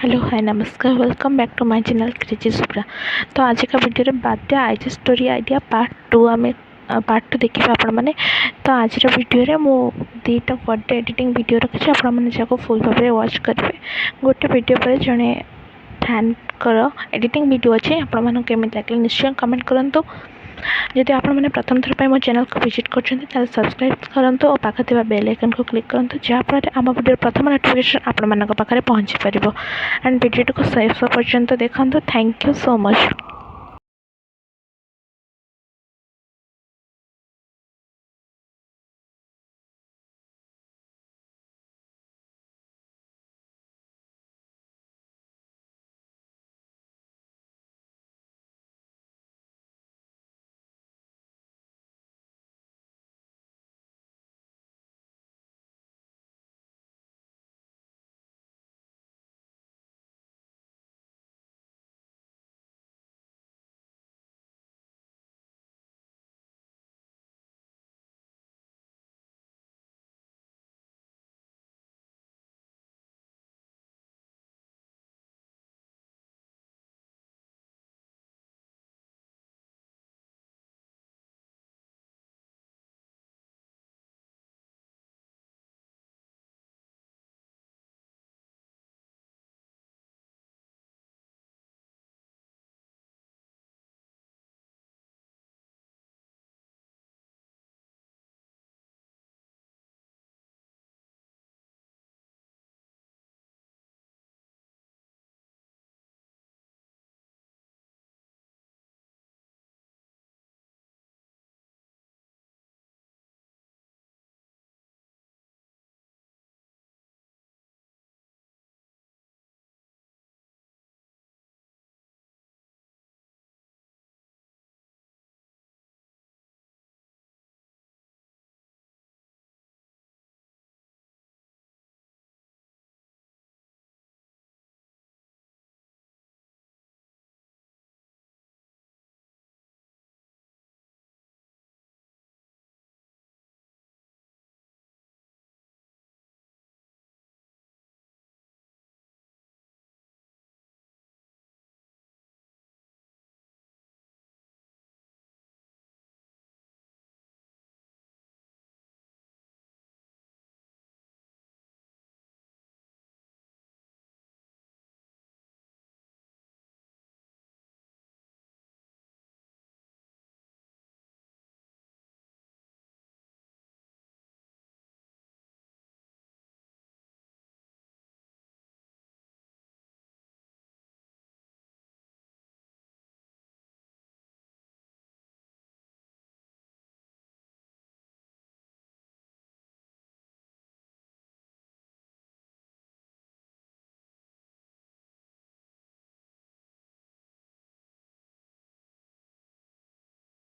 Hello hi नमस्कार welcome back to my channel crazy Subra. तो आज का वीडियो रे बाध्य आईजी स्टोरी आइडिया पार्ट 2 आम पार्ट 2 देखिए आपण मैंने। तो आज वीडियो रे मो दुईटा बर्थडे एडिटिंग वीडियो रखी आपण मैंने जाको फुल भाव में वॉच करेंगे। गोटे वीडियो पर जड़े फैन एडिटिंग वीडियो अच्छे आपण मन केमी लगे निश्चय कमेंट करूँ। जदि आपण मैंने प्रथम थर पर मो चैनल को विजिट कर सब्सक्राइब करूँ और पाखे ଥିବା बेल आइकन को क्लिक करूँ जहाँफल आम वीडियो प्रथम नोटिफिकेशन आपण मान पाखे पहुँची पार एंड वीडियो को शेष पर्यंत देखा। Thank you so much.